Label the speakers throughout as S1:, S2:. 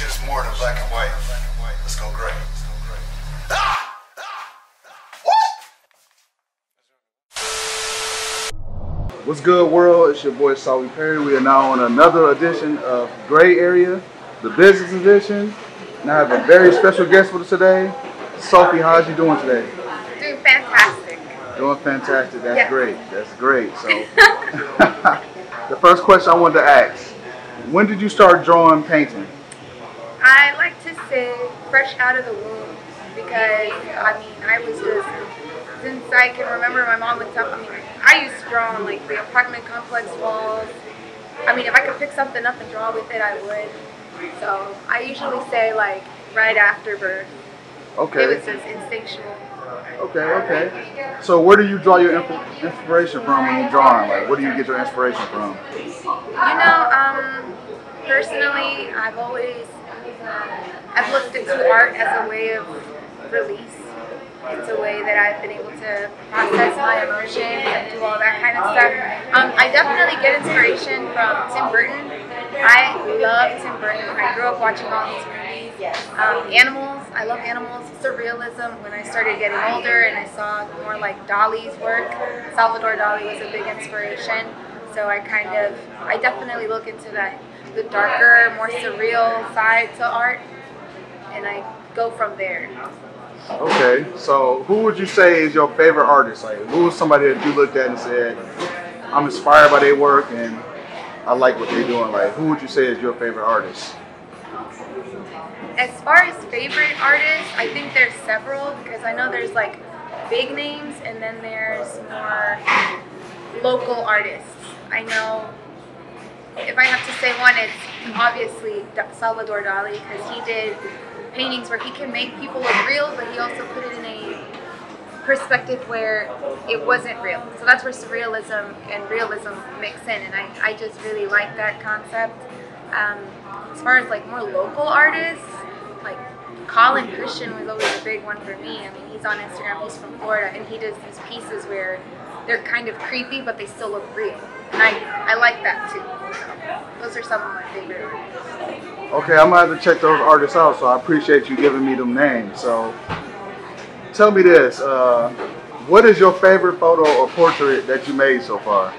S1: shit is more than black and white. Let's go gray. Ah!
S2: What's good, world? It's your boy Sofi Perry. We are now on another edition of Gray Area, the business edition. And I have a very special guest with us today. Sofi, how's you doing today?
S3: Doing fantastic.
S2: Doing fantastic. That's
S3: yes.
S2: great. That's great. So, the first question I wanted to ask: when did you start drawing, painting?
S3: I like to say fresh out of the womb because I was just, since I can remember, my mom would tell me, I used to draw on like the apartment complex walls. If I could pick something up and draw with it, I would. So I usually say like right after birth.
S2: Okay.
S3: It was just instinctual.
S2: Okay. So where do you draw your inspiration from when you're drawing? Like, where do you get your inspiration from?
S3: Personally, I've looked into art as a way of release. It's a way that I've been able to process my emotions and do all that kind of stuff. I definitely get inspiration from Tim Burton. I love Tim Burton. I grew up watching all these movies. Animals, I love animals. Surrealism, when I started getting older and I saw more like Dali's work, Salvador Dali was a big inspiration. So I definitely look into the darker, more surreal side to art, and I go from there.
S2: Okay, so who would you say is your favorite artist? Like, who was somebody that you looked at and said, I'm inspired by their work and I like what they're doing? Like, who would you say is your favorite artist?
S3: As far as favorite artists, I think there's several, because I know there's like big names and then there's more local artists. I know if I have to say one, it's obviously Salvador Dali, because he did paintings where he can make people look real, but he also put it in a perspective where it wasn't real. So that's where surrealism and realism mix in, and I just really like that concept. As far as like more local artists, like Colin Christian was always a big one for me. He's on Instagram, he's from Florida, and he does these pieces where they're kind of creepy, but they still look real. And I like that too. So those are some of my favorite artists.
S2: Okay, I'm gonna have to check those artists out, so I appreciate you giving me them names. So tell me this, what is your favorite photo or portrait that you made so far?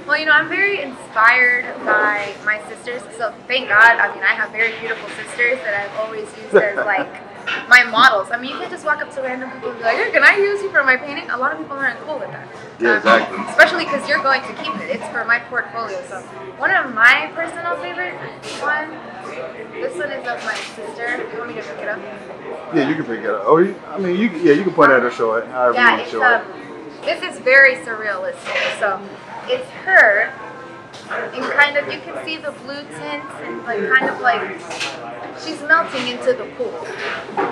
S3: Well, I'm very inspired by my sisters, so thank God. I have very beautiful sisters that I've always used as like my models. You can't just walk up to random people and be like, hey, can I use you for my painting? A lot of people aren't cool with that.
S2: Yeah, exactly.
S3: Especially because you're going to keep it. It's for my portfolio. So one of my personal favorite this one is of my sister. You want me to pick it up?
S2: Yeah, you can pick it up. Oh, you can point at her, show it, however you want to show it.
S3: This is very surrealistic. So it's her, and you can see the blue tints and like she's melting into the pool.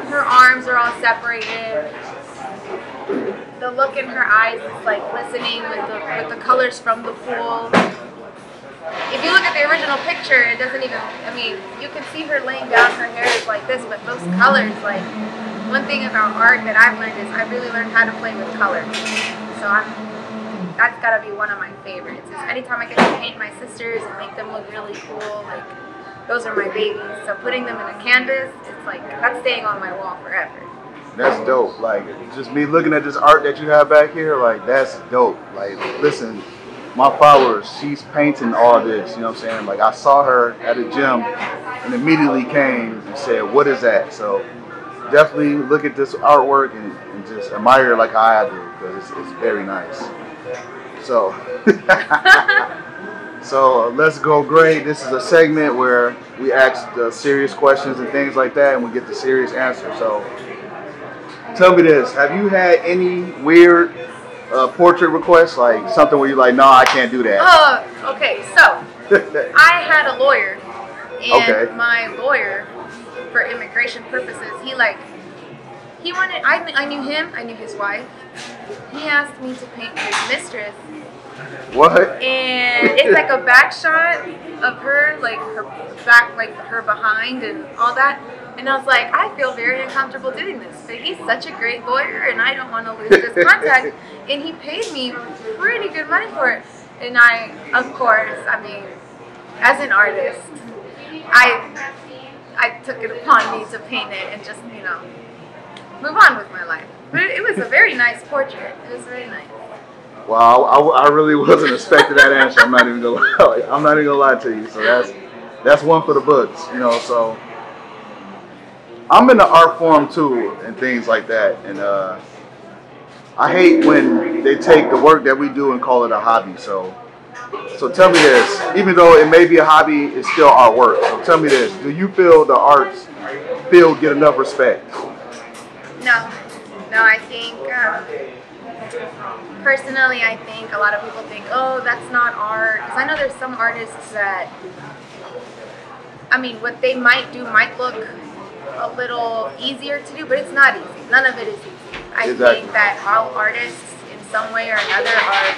S3: Her arms are all separated. The look in her eyes is like glistening with the colors from the pool. If you look at the original picture, it doesn't even, you can see her laying down, her hair is like this, but those colors, like, one thing about art that I've learned is I really learned how to play with color. So that's gotta be one of my favorites. Is anytime I get to paint my sisters and make them look really cool, like, those are my babies. So putting them in a canvas, it's like, that's staying on my wall forever. That's
S2: dope. Like, just me looking at this art that you have back here, like, that's dope. Like, listen, my followers, she's painting all this, you know what I'm saying? Like, I saw her at a gym and immediately came and said, what is that? So definitely look at this artwork and just admire it like I do, because it's very nice. So, so let's go gray. This is a segment where we ask serious questions and things like that, and we get the serious answers. So tell me this, have you had any weird portrait requests, like something where you're like, no, I can't do that?
S3: Okay, so I had a lawyer, and my lawyer, for immigration purposes, he wanted, I knew him, I knew his wife. He asked me to paint his mistress.
S2: What?
S3: And it's like a back shot of her, like her back, like her behind and all that. And I was like, I feel very uncomfortable doing this, but he's such a great lawyer and I don't want to lose this contact. And he paid me pretty good money for it. And I, of course, as an artist, I took it upon me to paint it and just, move on with my life. But it was a very nice portrait. It was very nice.
S2: Wow, I really wasn't expecting that answer. I'm not even gonna lie. I'm not even gonna lie to you. So that's one for the books, So I'm in the art form too, and things like that. And I hate when they take the work that we do and call it a hobby. So tell me this. Even though it may be a hobby, it's still our work. So tell me this: do you feel the arts field get enough respect?
S3: No, I think. Personally, I think a lot of people think, oh, that's not art. Because I know there's some artists that, what they might do might look a little easier to do, but it's not easy. None of it is easy. I think that all artists, in some way or another, are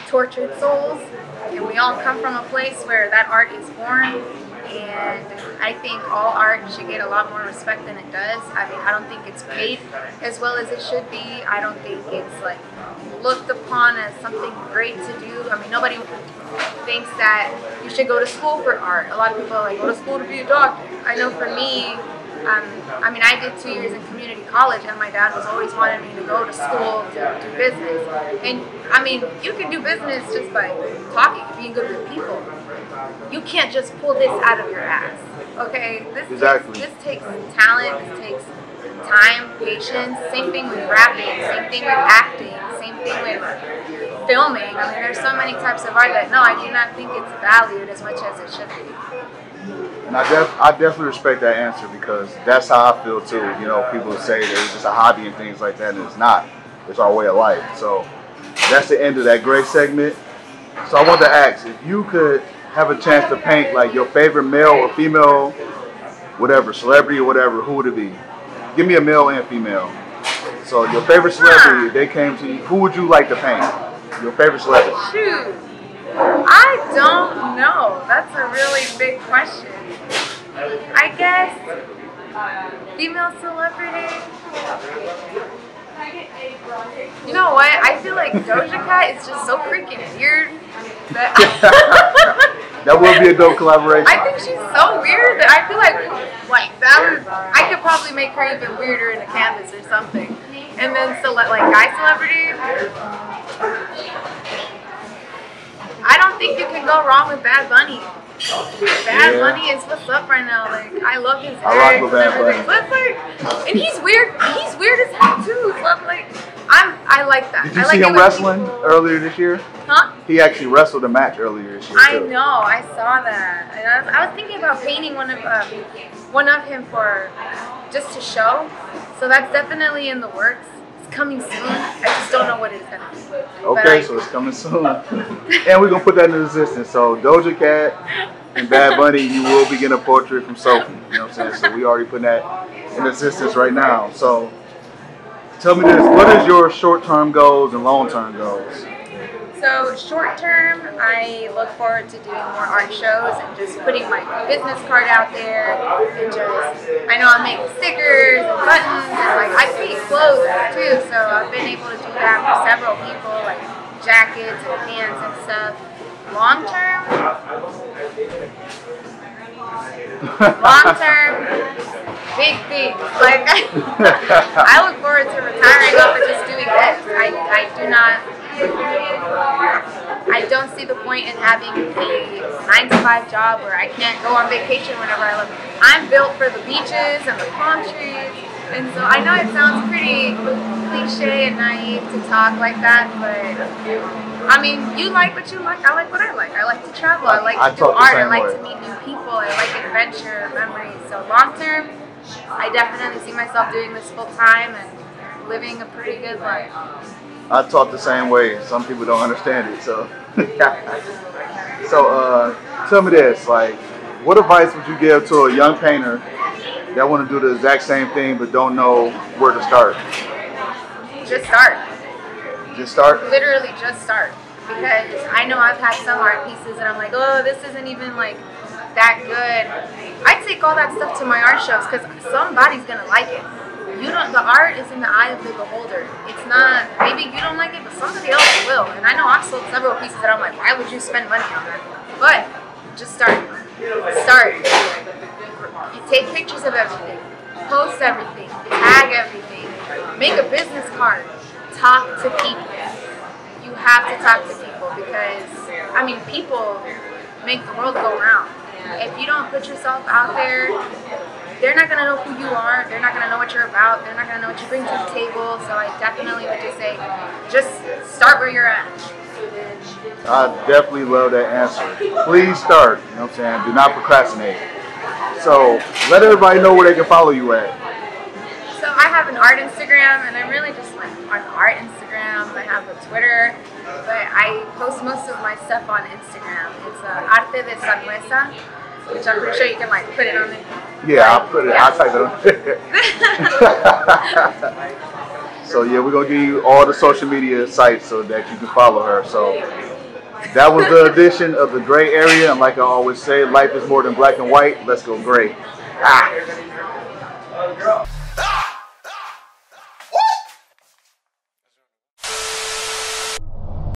S3: tortured souls. And we all come from a place where that art is born. And I think all art should get a lot more respect than it does. I don't think it's paid as well as it should be. I don't think it's looked upon as something great to do. Nobody thinks that you should go to school for art. A lot of people are like, go to school to be a doctor. I know for me, I did 2 years in community college, and my dad was always wanting me to go to school to do business. And you can do business just by talking, being good with people. You can't just pull this out of your ass, okay? This takes talent, this takes time, patience. Same thing with rapping, same thing with acting, same thing with filming. There's so many types of art that, no, I do not think it's valued as much as it should be.
S2: And I definitely respect that answer because that's how I feel too. People say that it's just a hobby and things like that, and it's not. It's our way of life. So that's the end of that great segment. So I wanted to ask, if you could have a chance to paint like your favorite male or female, whatever, celebrity or whatever, who would it be? Give me a male and female. So your favorite celebrity, if they came to you, who would you like to paint? Your favorite celebrity.
S3: Shoot. I don't know. That's a really big question. I guess female celebrity. You know what? I feel like Doja Cat is just so freaking weird that
S2: that would be a dope collaboration.
S3: I think she's so weird that I feel like I could probably make her even weirder in a canvas or something. And then guy celebrity. I don't think you can go wrong with Bad Bunny. Bad Bunny is what's up right now. I love his lyrics and everything. But and he's weird. He's weird as heck too. So I like that.
S2: Did you see him wrestling earlier this year?
S3: Huh?
S2: He actually wrestled a match earlier this year.
S3: I know. I saw that. And I was thinking about painting one of him for just to show. So that's definitely in the works. Coming soon. I just don't know what it's gonna be.
S2: Okay, so it's coming soon. And we're gonna put that into existence. So Doja Cat and Bad Bunny, you will be getting a portrait from Sofi. You know what I'm saying? So we already put that in existence right now. So tell me this, what is your short-term goals and long-term goals?
S3: So short term, I look forward to doing more art shows and just putting my business card out there and I know I'm making stickers and buttons and I paint clothes too, so I've been able to do that for several people, like jackets and pants and stuff. Long term, big things. I look forward to retiring off and just doing this. I don't see the point in having a 9-to-5 job where I can't go on vacation whenever I live. I'm built for the beaches and the palm trees, and so I know it sounds pretty cliche and naive to talk like that, but you like what you like. I like what I like. I like to travel. I like to do art. I like to meet new people. I like adventure, memories. So long term, I definitely see myself doing this full time and living a pretty good life.
S2: I talk the same way. Some people don't understand it. So, tell me this: what advice would you give to a young painter that want to do the exact same thing but don't know where to start?
S3: Just start.
S2: Just start?
S3: Literally, just start. Because I know I've had some art pieces and I'm like, oh, this isn't even that good. I take all that stuff to my art shows because somebody's gonna like it. The art is in the eye of the beholder. It's not, maybe you don't like it, but somebody else will. And I know I've sold several pieces that I'm like, why would you spend money on that? But just start. Start. You take pictures of everything, post everything, tag everything, make a business card, talk to people. You have to talk to people because, I mean, people make the world go round. If you don't put yourself out there, they're not going to know who you are. They're not going to know what you're about. They're not going to know what you bring to the table. So I definitely would just say, just start where you're at.
S2: I definitely love that answer. Please start. You know what I'm saying? Do not procrastinate. So let everybody know where they can follow you at.
S3: So I have an art Instagram, and I'm really just like on art Instagram. I have a Twitter, but I post most of my stuff on Instagram. It's Arte de Sanuesa, which I'm pretty sure you can like put it on there.
S2: Yeah, I'll put it. Yeah. I'll type it on there. So yeah, we're gonna give you all the social media sites so that you can follow her. So that was the edition of the Gray Area, and like I always say, life is more than black and white. Let's go gray. Ah.